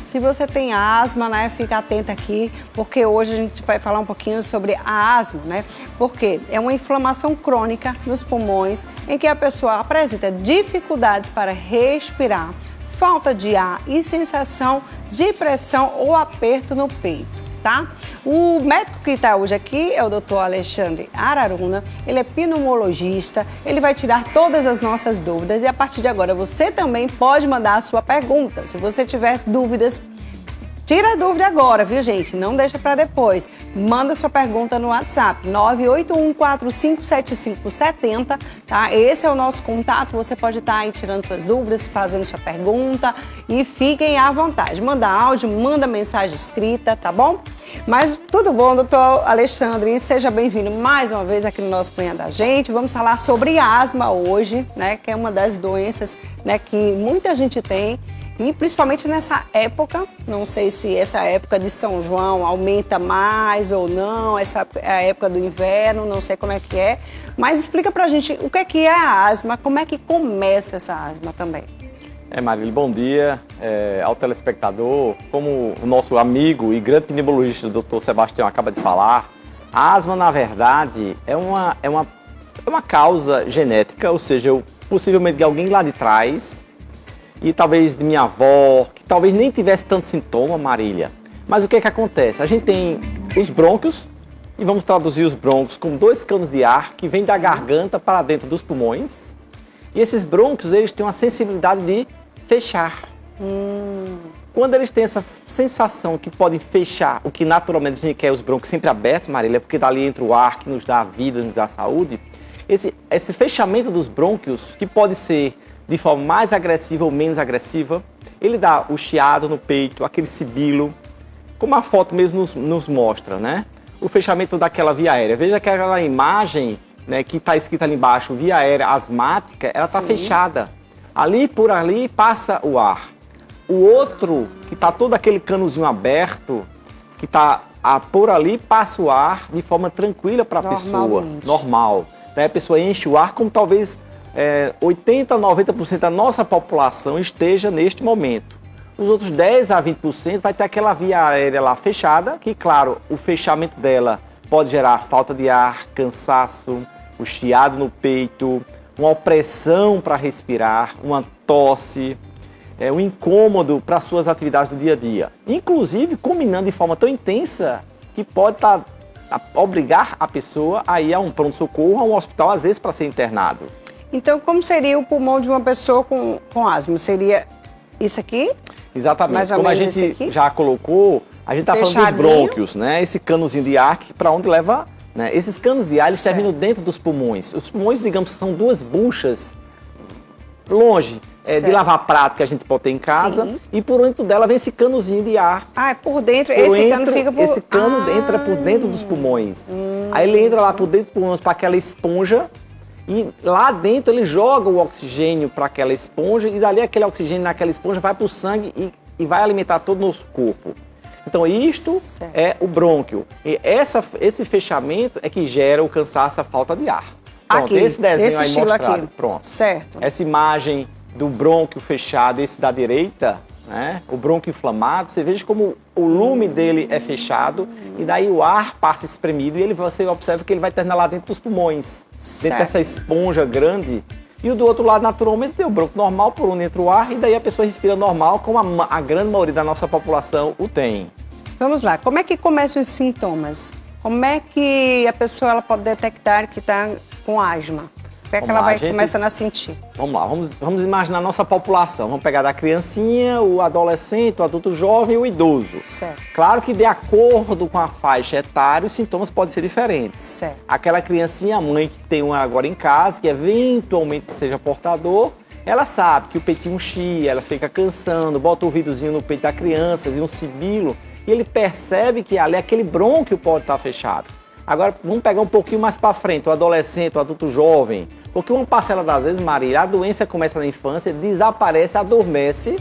Se você tem asma, né, fica atenta aqui, porque hoje a gente vai falar um pouquinho sobre a asma, né? Porque é uma inflamação crônica nos pulmões em que a pessoa apresenta dificuldades para respirar, falta de ar e sensação de pressão ou aperto no peito. Tá? O médico que está hoje aqui é o Dr. Alexandre Araruna, ele é pneumologista, ele vai tirar todas as nossas dúvidas e a partir de agora você também pode mandar a sua pergunta. Se você tiver dúvidas, tira a dúvida agora, viu, gente? Não deixa para depois. Manda sua pergunta no WhatsApp, 981457570, tá? Esse é o nosso contato, você pode estar aí tirando suas dúvidas, fazendo sua pergunta e fiquem à vontade. Manda áudio, manda mensagem escrita, tá bom? Mas tudo bom, doutor Alexandre? E seja bem-vindo mais uma vez aqui no nosso Manhã da Gente. Vamos falar sobre asma hoje, né? Que é uma das doenças, né, que muita gente tem. E principalmente nessa época, não sei se essa época de São João aumenta mais ou não, essa é a época do inverno, não sei como é que é. Mas explica pra gente o que é a asma, como é que começa essa asma também. Marília, bom dia ao telespectador. Como o nosso amigo e grande pneumologista, o Dr. Sebastião, acaba de falar, a asma, na verdade, é uma causa genética, ou seja, possivelmente de alguém lá de trás, e talvez de minha avó, que talvez nem tivesse tanto sintoma, Marília. Mas o que é que acontece? A gente tem os brônquios, e vamos traduzir os brônquios como dois canos de ar que vêm da garganta para dentro dos pulmões. E esses brônquios, eles têm uma sensibilidade de fechar. Quando eles têm essa sensação que podem fechar, o que naturalmente a gente quer os brônquios sempre abertos, Marília, porque dali entra o ar que nos dá a vida, nos dá a saúde. Esse fechamento dos brônquios, que pode ser de forma mais agressiva ou menos agressiva, ele dá o chiado no peito, aquele sibilo, como a foto mesmo nos mostra, né? O fechamento daquela via aérea. Veja que aquela imagem, né, que está escrita ali embaixo, via aérea asmática, ela está fechada. Por ali passa o ar. O outro, que está todo aquele canozinho aberto, que está por ali, passa o ar de forma tranquila para a pessoa, normal. Daí a pessoa enche o ar como talvez 80% a 90% da nossa população esteja neste momento. Os outros 10% a 20% vai ter aquela via aérea lá fechada, que claro, o fechamento dela pode gerar falta de ar, cansaço, o chiado no peito, uma opressão para respirar, uma tosse, um incômodo para suas atividades do dia a dia. Inclusive, combinando de forma tão intensa que pode obrigar a pessoa a ir a um pronto-socorro, a um hospital, às vezes para ser internado. Então, como seria o pulmão de uma pessoa com asma? Seria isso aqui? Exatamente. Mais ou Como a menos gente já colocou, a gente está falando dos brônquios, né? Esse canozinho de ar para onde leva, né? Esses canos de ar, eles terminam dentro dos pulmões. Os pulmões, digamos, são duas buchas longe de lavar prato que a gente pode ter em casa. E por dentro dela vem esse canozinho de ar. Ah, é por dentro, esse cano fica por... Esse cano entra por dentro dos pulmões. Aí ele entra lá por dentro dos pulmões para aquela esponja. E lá dentro ele joga o oxigênio para aquela esponja e dali aquele oxigênio naquela esponja vai para o sangue e vai alimentar todo o nosso corpo. Então isto é o brônquio. E esse fechamento é que gera o cansaço, a falta de ar. Pronto, aqui, esse desenho esse aí estilo mostrado. Aqui. Pronto. Certo. Essa imagem do brônquio fechado, esse da direita, né? O brônquio inflamado, você veja como o lume dele é fechado e daí o ar passa espremido e você observa que ele vai terminar lá dentro dos pulmões, dentro dessa esponja grande. E o do outro lado, naturalmente, tem o brônquio normal, por onde entra o ar, e daí a pessoa respira normal, como a grande maioria da nossa população o tem. Vamos lá, como é que começam os sintomas? Como é que a pessoa ela pode detectar que está com asma? O que é que ela vai começando a sentir? Vamos lá, vamos imaginar a nossa população. Vamos pegar da criancinha, o adolescente, o adulto jovem e o idoso. Certo. Claro que de acordo com a faixa etária, os sintomas podem ser diferentes. Certo. Aquela criancinha, a mãe que tem uma agora em casa, que eventualmente seja portador, ela sabe que o peitinho chia, ela fica cansando, bota o ouvidozinho no peito da criança, vira um sibilo, e ele percebe que ali aquele brônquio pode estar fechado. Agora, vamos pegar um pouquinho mais para frente, o adolescente, o adulto jovem. Porque uma parcela das vezes, Marília, a doença começa na infância, desaparece, adormece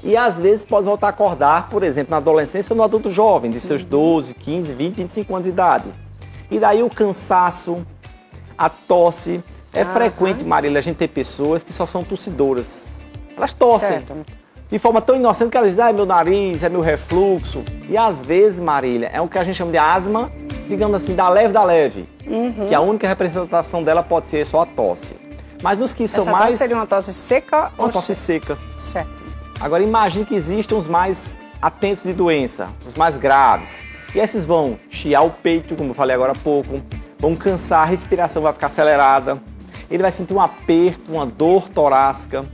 e às vezes pode voltar a acordar, por exemplo, na adolescência ou no adulto jovem, de seus 12, 15, 20, 25 anos de idade. E daí o cansaço, a tosse. É frequente, Marília, a gente ter pessoas que só são tossidoras. Elas tossem. Certo. de forma tão inocente que ela diz, é meu nariz, é meu refluxo. E às vezes, Marília, é o que a gente chama de asma, digamos assim, da leve, que a única representação dela pode ser só a tosse. Mas nos que são Essa mais... tosse seria uma tosse seca ou uma tosse seca. Certo. Agora imagine que existem os mais atentos de doença, os mais graves. E esses vão chiar o peito, como eu falei agora há pouco, vão cansar, a respiração vai ficar acelerada, ele vai sentir um aperto, uma dor torácica.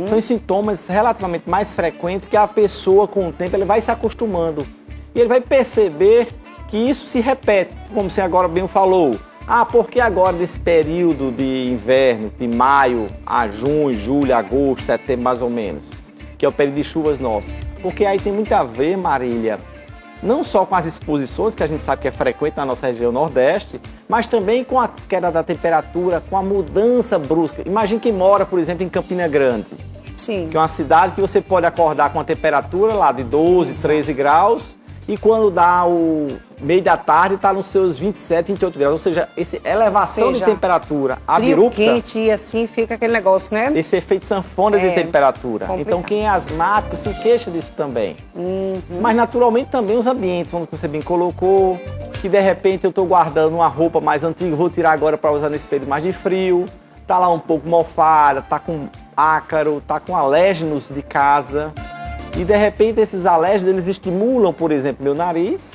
São os sintomas relativamente mais frequentes que a pessoa, com o tempo, ele vai se acostumando. E ele vai perceber que isso se repete, como você agora bem falou. Ah, por que agora desse período de inverno, de maio a junho, julho, agosto, setembro mais ou menos, que é o período de chuvas nosso? Porque aí tem muito a ver, Marília, não só com as exposições, que a gente sabe que é frequente na nossa região Nordeste, mas também com a queda da temperatura, com a mudança brusca. Imagine quem mora, por exemplo, em Campina Grande, Sim. que é uma cidade que você pode acordar com a temperatura lá de 12, 13 graus, e quando dá o meio da tarde está nos seus 27, 28 graus. Ou seja, essa elevação de temperatura abrupta, quente e assim fica aquele negócio, né? esse efeito sanfona de temperatura. Complicado. Então quem é asmático se queixa disso também. Mas naturalmente também os ambientes, onde você bem colocou, que de repente eu estou guardando uma roupa mais antiga, vou tirar agora para usar nesse período mais de frio, tá lá um pouco mofada, tá com ácaro, tá com alérgenos de casa. E de repente esses alérgenos, eles estimulam, por exemplo, meu nariz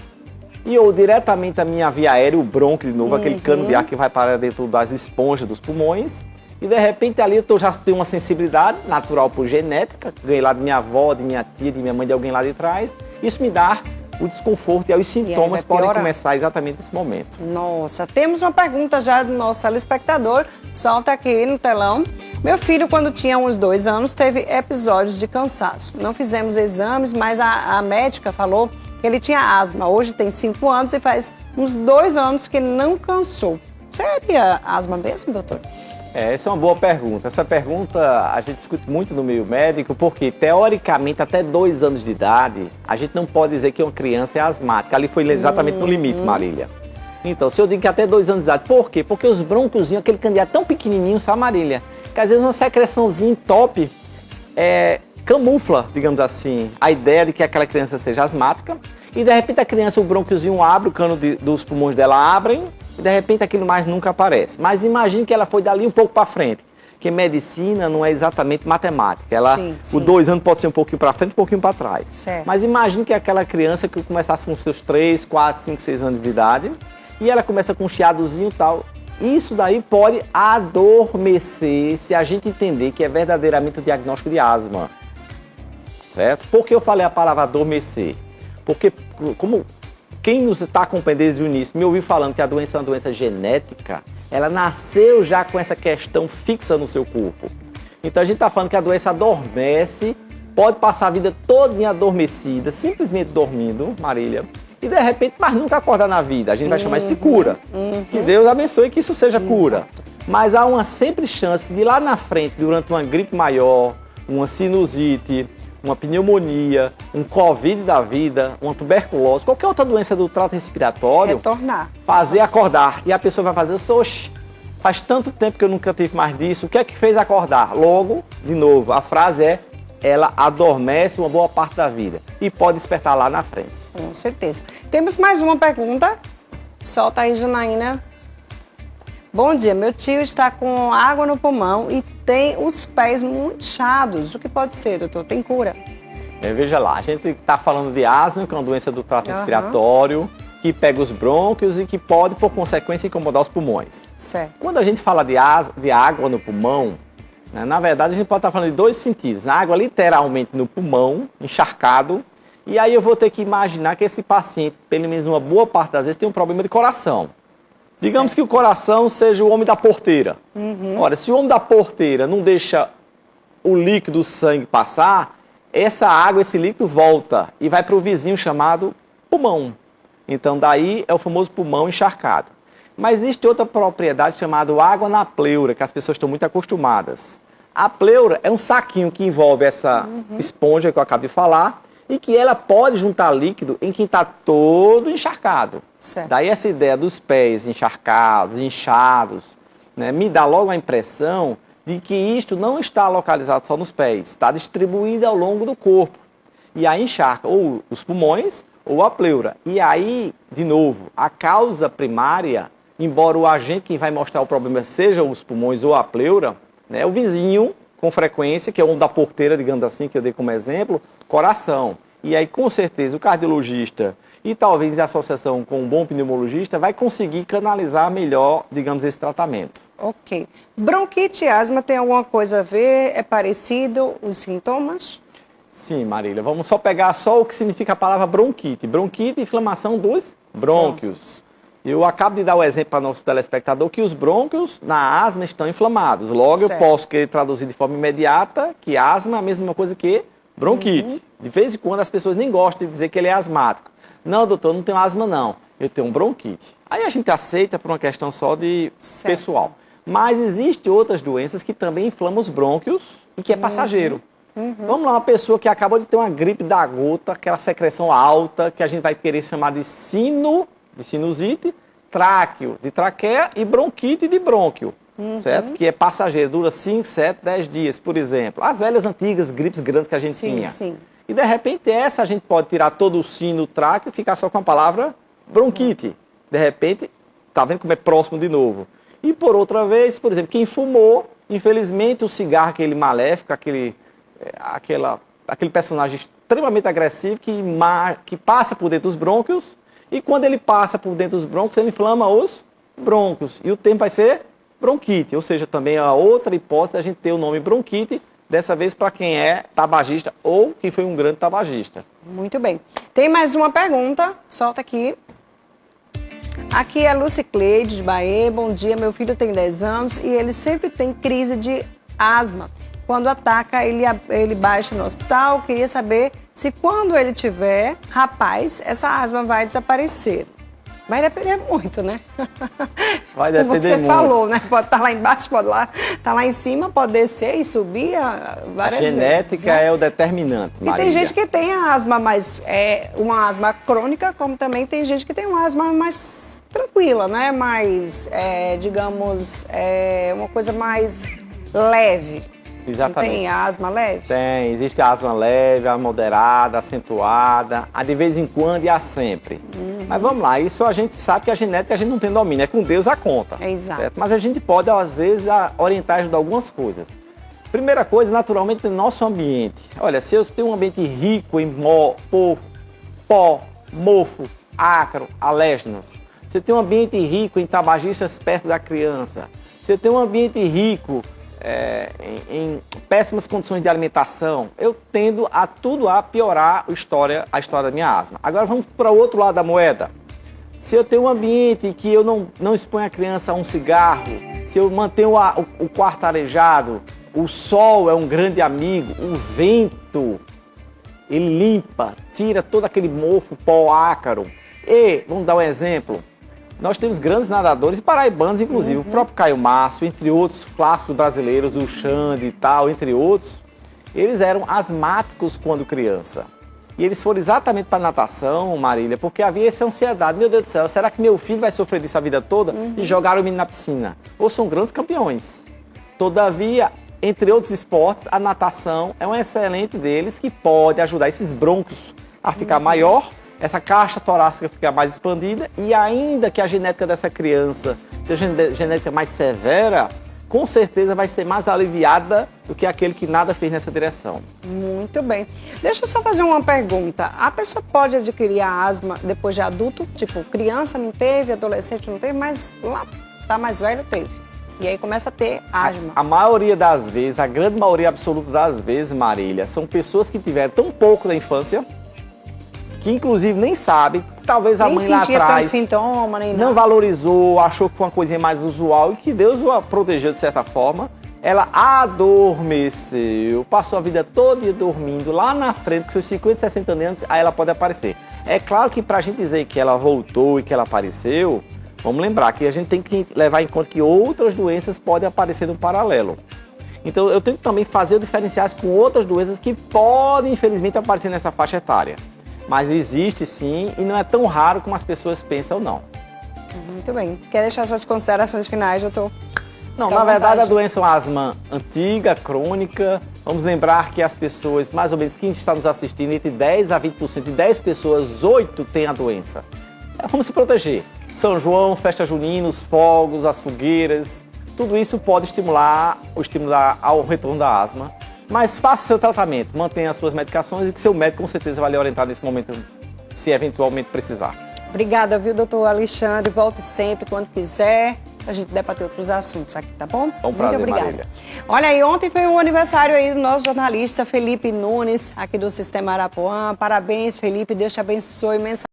e ou diretamente a minha via aérea, o brônquio de novo, aquele cano de ar que vai para dentro das esponjas dos pulmões. E de repente ali eu já tenho uma sensibilidade natural por genética, ganhei lá de minha avó, de minha tia, de minha mãe, de alguém lá de trás. Isso me dá o desconforto e aí os sintomas podem começar exatamente nesse momento. Nossa, temos uma pergunta já do nosso telespectador, solta aqui no telão. Meu filho, quando tinha uns 2 anos, teve episódios de cansaço. Não fizemos exames, mas a médica falou que ele tinha asma. Hoje tem 5 anos e faz uns 2 anos que não cansou. Seria asma mesmo, doutor? Essa é uma boa pergunta. Essa pergunta a gente discute muito no meio médico, porque teoricamente até 2 anos de idade, a gente não pode dizer que uma criança é asmática. Ali foi exatamente no limite, Marília. Então, se eu digo que até 2 anos de idade, por quê? Porque os brônquiozinhos, aquele candidato tão pequenininho, sabe, Marília? Que às vezes uma secreçãozinha top camufla, digamos assim, a ideia de que aquela criança seja asmática. E de repente a criança, o brônquiozinho abre, o cano dos pulmões dela abrem, e de repente aquilo mais nunca aparece. Mas imagine que ela foi dali um pouco para frente, que medicina não é exatamente matemática. O 2 anos pode ser um pouquinho para frente, um pouquinho para trás. Certo. Mas imagine que aquela criança que começasse com seus 3, 4, 5, 6 anos de idade, e ela começa com um chiadozinho e tal. Isso daí pode adormecer se a gente entender que é verdadeiramente o diagnóstico de asma. Certo? Por que eu falei a palavra adormecer? Porque, como quem nos está acompanhando desde o início me ouviu falando que a doença é uma doença genética, ela nasceu já com essa questão fixa no seu corpo. Então a gente está falando que a doença adormece, pode passar a vida toda adormecida, simplesmente dormindo, Marília, e de repente, mas nunca acordar na vida. A gente vai chamar isso de cura. Que Deus abençoe que isso seja cura. Exato. Mas há uma sempre chance de lá na frente, durante uma gripe maior, uma sinusite, uma pneumonia, um Covid da vida, uma tuberculose, qualquer outra doença do trato respiratório, retornar, fazer acordar. E a pessoa vai fazer, oxe, faz tanto tempo que eu nunca tive mais disso, o que é que fez acordar? Logo, de novo, a frase é, ela adormece uma boa parte da vida e pode despertar lá na frente. Com certeza. Temos mais uma pergunta. Solta aí, Janaína. Bom dia, meu tio está com água no pulmão e tem os pés muito inchados. O que pode ser, doutor? Tem cura? Veja lá, a gente está falando de asma, que é uma doença do trato respiratório, que pega os brônquios e que pode, por consequência, incomodar os pulmões. Certo. Quando a gente fala de água no pulmão, né, na verdade a gente pode estar falando de 2 sentidos. A água literalmente no pulmão, encharcado, e aí eu vou ter que imaginar que esse paciente, pelo menos uma boa parte das vezes, tem um problema de coração. Digamos que o coração seja o homem da porteira. Ora, se o homem da porteira não deixa o líquido, o sangue passar, essa água, esse líquido volta e vai para o vizinho chamado pulmão. Então daí é o famoso pulmão encharcado. Mas existe outra propriedade chamada água na pleura, que as pessoas estão muito acostumadas. A pleura é um saquinho que envolve essa esponja que eu acabei de falar, e que ela pode juntar líquido em quem está todo encharcado. Certo. Daí essa ideia dos pés encharcados, inchados, né, me dá logo a impressão de que isto não está localizado só nos pés, está distribuído ao longo do corpo. E aí encharca ou os pulmões ou a pleura. E aí, de novo, a causa primária, embora o agente que vai mostrar o problema seja os pulmões ou a pleura, né, o vizinho, com frequência, que é um da porteira, digamos assim, que eu dei como exemplo, coração. E aí, com certeza, o cardiologista e talvez em associação com um bom pneumologista vai conseguir canalizar melhor, digamos, esse tratamento. Ok. Bronquite e asma tem alguma coisa a ver? É parecido os sintomas? Sim, Marília. Vamos só pegar só o que significa a palavra bronquite. Bronquite, inflamação dos brônquios. Eu acabo de dar o exemplo para nosso telespectador que os brônquios na asma estão inflamados. Logo, certo. eu posso querer traduzir de forma imediata que asma é a mesma coisa que bronquite. De vez em quando as pessoas nem gostam de dizer que ele é asmático. Não, doutor, não tenho asma não. Eu tenho um bronquite. Aí a gente aceita por uma questão só de pessoal. Mas existem outras doenças que também inflamam os brônquios e que é passageiro. Vamos lá, uma pessoa que acabou de ter uma gripe da gota, aquela secreção alta, que a gente vai querer chamar de sinusite, tráqueo, de traqueia e bronquite de brônquio, certo? Que é passageiro, dura 5, 7, 10 dias, por exemplo. As velhas antigas gripes grandes que a gente tinha. Sim. E de repente essa a gente pode tirar todo o sino, o tráqueo e ficar só com a palavra bronquite. De repente, tá vendo como é próximo de novo. E por outra vez, por exemplo, quem fumou, infelizmente o cigarro, aquele maléfico, aquele personagem extremamente agressivo que passa por dentro dos brônquios, e quando ele passa por dentro dos brônquios, ele inflama os brônquios. E o tempo vai ser bronquite, ou seja, também a outra hipótese é a gente ter o nome bronquite, dessa vez para quem é tabagista ou quem foi um grande tabagista. Muito bem. Tem mais uma pergunta, solta aqui. Aqui é Lucy Cleide, de Bahia. Bom dia, meu filho tem 10 anos e ele sempre tem crise de asma. Quando ataca, ele baixa no hospital. Queria saber se quando ele tiver, rapaz, essa asma vai desaparecer. Vai depender muito, né? Vai depender Como você muito. falou, né? Pode estar lá embaixo, pode estar lá em cima, pode descer e subir várias vezes. A genética né? é o determinante, E Marília. tem gente que tem a asma uma asma crônica, como também tem gente que tem uma asma mais tranquila, né? Mais, digamos, uma coisa mais leve. Exatamente. Não tem asma leve? Tem, existe a asma leve, a moderada, a acentuada, a de vez em quando e a sempre. Mas vamos lá, isso a gente sabe que a genética a gente não tem domínio, é com Deus a conta. É exato. Certo? Mas a gente pode, às vezes, orientar e ajudar algumas coisas. Primeira coisa, naturalmente, no nosso ambiente. Olha, se eu tenho um ambiente rico em pó, mofo, ácaro, alérgenos, se eu tenho um ambiente rico em tabagistas perto da criança, se eu tenho um ambiente rico em péssimas condições de alimentação, eu tendo a piorar a história da minha asma. Agora vamos para o outro lado da moeda. Se eu tenho um ambiente em que eu não exponho a criança a um cigarro, se eu mantenho o quarto arejado, o sol é um grande amigo, o vento, ele limpa, tira todo aquele mofo, pó ácaro. E, vamos dar um exemplo, nós temos grandes nadadores, paraibanos inclusive, o próprio Caio Márcio, entre outros clássicos brasileiros, o Xande e tal, entre outros, eles eram asmáticos quando criança. E eles foram exatamente para a natação, Marília, porque havia essa ansiedade. Meu Deus do céu, será que meu filho vai sofrer disso a vida toda? E jogaram o menino na piscina. Ou são grandes campeões. Todavia, entre outros esportes, a natação é um excelente deles que pode ajudar esses brônquios a ficar maior, essa caixa torácica ficar mais expandida, e ainda que a genética dessa criança seja genética mais severa, com certeza vai ser mais aliviada do que aquele que nada fez nessa direção. Muito bem. Deixa eu só fazer uma pergunta. A pessoa pode adquirir a asma depois de adulto? Tipo, criança não teve, adolescente não teve, mas lá tá mais velho, teve. E aí começa a ter asma. A maioria das vezes, a grande maioria absoluta das vezes, Marília, são pessoas que tiveram tão pouco da infância, que inclusive nem sabem, talvez a mãe lá atrás tanto sintoma, nem não nada. valorizou, achou que foi uma coisinha mais usual e que Deus a protegeu de certa forma. Ela adormeceu, passou a vida toda dormindo, lá na frente, com seus 50, 60 anos, aí ela pode aparecer. É claro que para a gente dizer que ela voltou e que ela apareceu, vamos lembrar que a gente tem que levar em conta que outras doenças podem aparecer no paralelo. Então eu tenho que também fazer diferenciais com outras doenças que podem, infelizmente, aparecer nessa faixa etária. Mas existe sim, e não é tão raro como as pessoas pensam, não. Muito bem. Quer deixar suas considerações finais, doutor? Não, Fica na à verdade a vontade. doença é uma asma antiga, crônica. Vamos lembrar que as pessoas, mais ou menos quem está nos assistindo, entre 10 a 20%, de 10 pessoas, 8 têm a doença. Vamos se proteger. São João, festa junina, os fogos, as fogueiras, tudo isso pode estimular ao retorno da asma. Mas faça o seu tratamento, mantenha as suas medicações e que seu médico com certeza vai lhe orientar nesse momento, se eventualmente precisar. Obrigada, viu, doutor Alexandre? Volte sempre, quando quiser, a gente debater outros assuntos aqui, tá bom? É um prazer, Muito obrigada. Marília. Olha aí, ontem foi o aniversário aí do nosso jornalista Felipe Nunes, aqui do Sistema Arapuã. Parabéns, Felipe, Deus te abençoe imensamente.